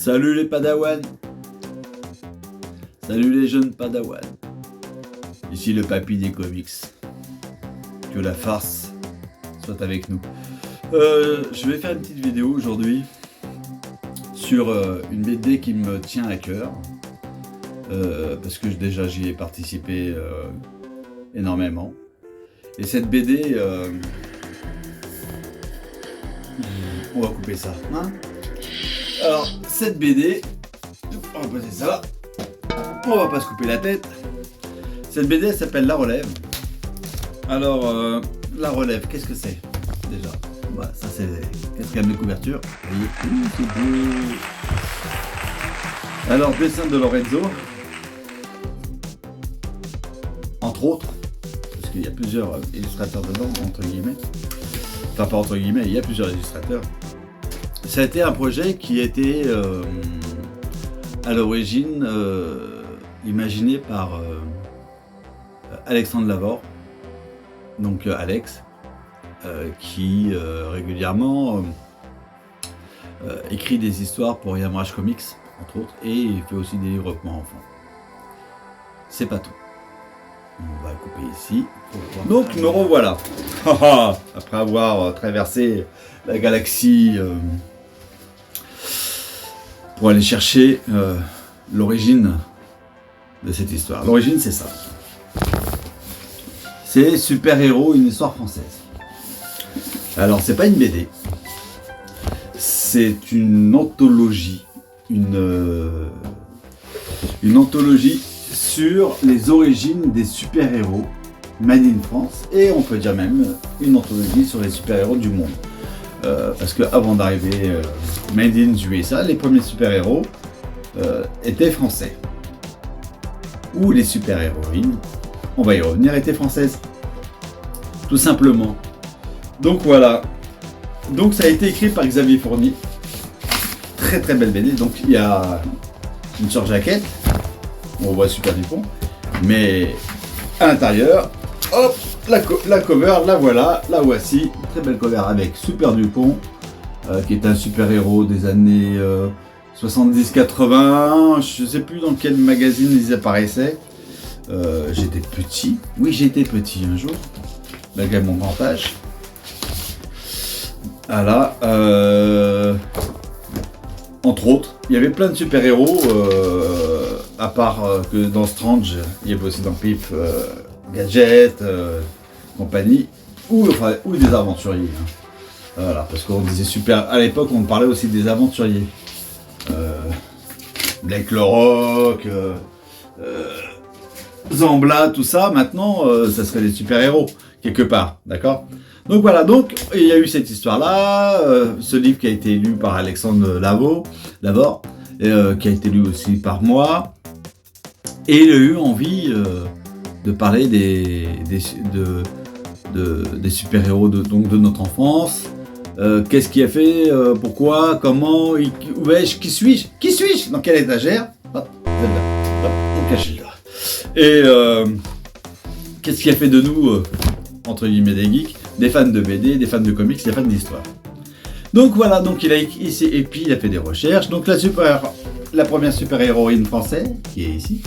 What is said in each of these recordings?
Salut les padawans. Salut les jeunes padawans. Ici le papy des comics. Que la farce soit avec nous. Je vais faire une petite vidéo aujourd'hui sur une BD qui me tient à cœur. Parce que déjà j'y ai participé énormément. Et cette BD, on va couper ça. Hein, alors, cette BD, on va passer ça. On va pas se couper la tête. Cette BD, elle s'appelle La Relève. Alors, La Relève, qu'est-ce que c'est déjà? Bah, ça, c'est quatrième de couverture. Vous voyez, c'est beau. Alors, dessin de Lorenzo. Entre autres, parce qu'il y a plusieurs illustrateurs dedans, entre guillemets. Enfin, pas entre guillemets, il y a plusieurs illustrateurs. Ça a été un projet qui a été à l'origine imaginé par Alexandre Lavore, donc Alex, qui régulièrement écrit des histoires pour Yamraj Comics, entre autres, et il fait aussi des livres pour enfants. C'est pas tout. On va couper ici. Donc me revoilà. Après avoir traversé la galaxie pour aller chercher l'origine de cette histoire. L'origine, c'est ça. C'est Super-héros, une histoire française. Alors, c'est pas une BD. C'est une anthologie. Une anthologie sur les origines des super-héros made in France, et on peut dire même une anthologie sur les super-héros du monde. Parce qu'avant d'arriver made in USA, les premiers super-héros étaient français. Ou les super-héroïnes, on va y revenir, étaient françaises. Tout simplement. Donc voilà. Donc ça a été écrit par Xavier Fournier. Très très belle BD. Donc il y a une surjaquette. On voit Super Dupont, mais à l'intérieur, hop, la cover, la voilà, la voici, très belle cover avec Super Dupont, qui est un super-héros des années 70-80, je sais plus dans quel magazine ils apparaissaient. J'étais petit, oui j'étais petit un jour, malgré mon grand âge. Voilà, entre autres, il y avait plein de super-héros. À part que dans Strange, il y avait aussi dans Pip, Gadget, compagnie, ou des aventuriers. Hein. Voilà, parce qu'on disait super. À l'époque, on parlait aussi des aventuriers. Blake le Rock, Zambla, tout ça. Maintenant, ça serait des super-héros quelque part, d'accord? Donc voilà, donc il y a eu cette histoire-là, ce livre qui a été lu par Alexandre Lavore, qui a été lu aussi par moi. Et il a eu envie de parler des super-héros de notre enfance. Qu'est-ce qui a fait, pourquoi, comment, où vais-je, qui suis-je, dans quelle étagère? Hop, celle-là, hop, on cache là. Et qu'est-ce qui a fait de nous, entre guillemets des geeks, des fans de BD, des fans de comics, des fans d'histoire. Donc voilà, donc il a écrit ici, et puis il a fait des recherches. Donc la première super-héroïne française, qui est ici,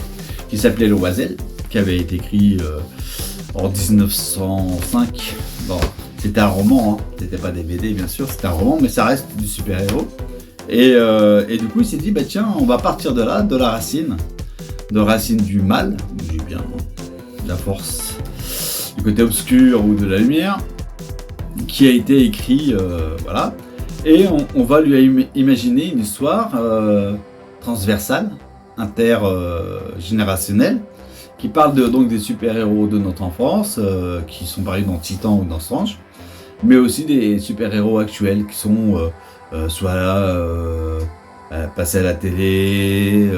qui s'appelait Loisel, qui avait été écrit en 1905. Bon, c'était un roman, hein. C'était pas des BD bien sûr, c'était un roman, mais ça reste du super-héros. Et du coup il s'est dit, bah tiens, on va partir de là, de la racine du mal, du bien, de la force, du côté obscur ou de la lumière, qui a été écrit, voilà. Et on va lui imaginer une histoire transversale, intergénérationnelle, qui parle donc des super-héros de notre enfance, qui sont pareils dans Titan ou dans Strange, mais aussi des super-héros actuels qui sont soit passés à la télé,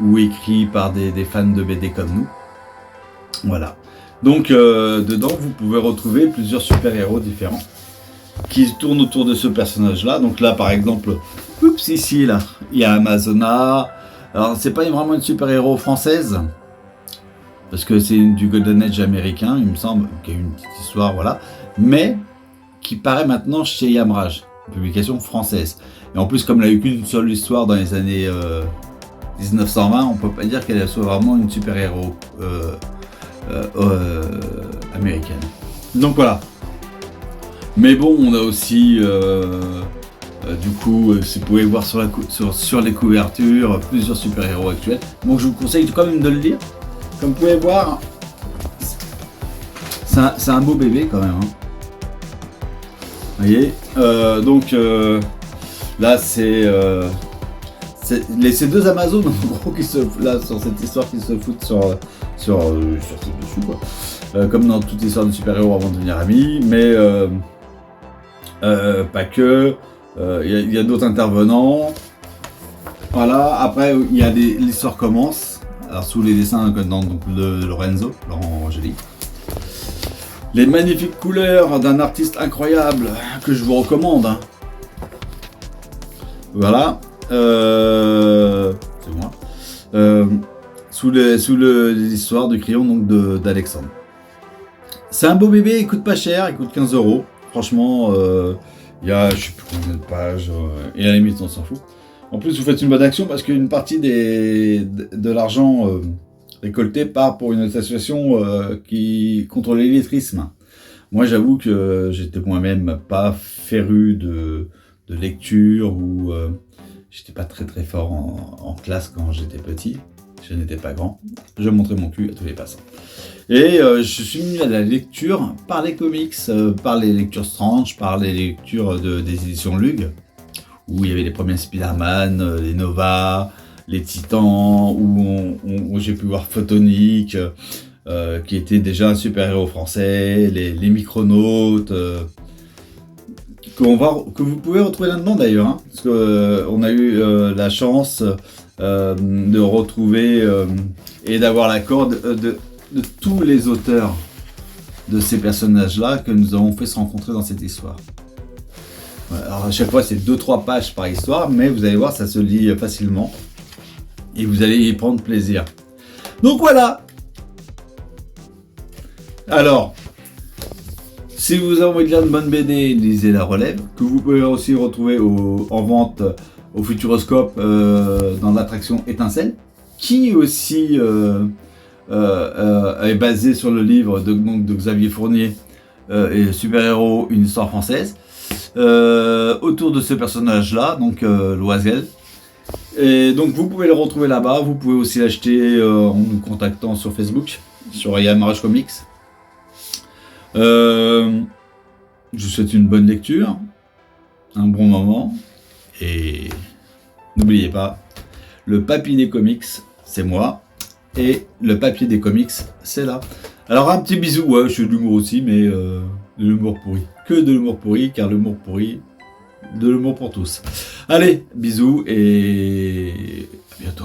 ou écrits par des fans de BD comme nous. Voilà. Donc dedans, vous pouvez retrouver plusieurs super-héros différents qui tournent autour de ce personnage-là. Donc là, par exemple, oups, ici, là, il y a Amazona. Alors, c'est pas vraiment une super-héros française, parce que c'est du Golden Age américain, il me semble, qu'il y a une petite histoire, voilà. Mais qui paraît maintenant chez Yamraj. publication française. Et en plus, comme elle n'a eu qu'une seule histoire dans les années 1920, on peut pas dire qu'elle soit vraiment une super-héros américaine. Donc voilà. Mais bon, on a aussi, du coup, si vous pouvez voir sur les couvertures, plusieurs super-héros actuels. Donc je vous conseille quand même de le lire. Comme vous pouvez voir, c'est un beau bébé quand même. Hein. Vous voyez, là c'est ces deux Amazones en gros qui se là sur cette histoire qui se foutent sur dessus quoi. Comme dans toute histoire de super-héros avant de devenir amis, mais pas que. Il y a d'autres intervenants. Voilà. Après, l'histoire commence. Alors sous les dessins de Lorenzo, Laurent Angélique. Les magnifiques couleurs d'un artiste incroyable que je vous recommande. Hein. Voilà. C'est moi. Sous l'histoire du crayon donc d'Alexandre. C'est un beau bébé, il coûte pas cher, il coûte 15 €. Franchement, il y a je sais plus combien de pages, et à la limite on s'en fout. En plus vous faites une bonne action parce qu'une partie de l'argent récolté part pour une association qui contre l'illettrisme. Moi j'avoue que j'étais moi-même pas féru de lecture ou j'étais pas très fort en classe quand j'étais petit. Je n'étais pas grand. Je montrais mon cul à tous les passants. Et je suis venu à la lecture par les comics, par les lectures Strange, par les lectures des éditions Lug, où il y avait les premiers Spider-Man, les Nova, les Titans, où j'ai pu voir Photonique, qui était déjà un super-héros français, les Micronautes, que vous pouvez retrouver là-dedans d'ailleurs, hein, parce qu'on a eu la chance de retrouver et d'avoir l'accord de tous les auteurs de ces personnages-là que nous avons fait se rencontrer dans cette histoire. Alors à chaque fois c'est 2-3 pages par histoire, mais vous allez voir ça se lit facilement et vous allez y prendre plaisir. Donc voilà. Alors, si vous avez envie de lire une bonne BD, lisez La Relève, que vous pouvez aussi retrouver en vente au Futuroscope dans l'attraction Étincelle, qui aussi est basé sur le livre de Xavier Fournier et Super-héros, une histoire française, autour de ce personnage-là, donc Loisel. Et donc vous pouvez le retrouver là-bas, vous pouvez aussi l'acheter en nous contactant sur Facebook, sur Yamarage Comics. Je vous souhaite une bonne lecture, un bon moment, et n'oubliez pas, le papy des comics, c'est moi, et le papier des comics, c'est là. Alors un petit bisou, ouais, je fais de l'humour aussi, mais de l'humour pourri. Que de l'humour pourri, car l'humour pourri, de l'humour pour tous. Allez, bisous, et à bientôt.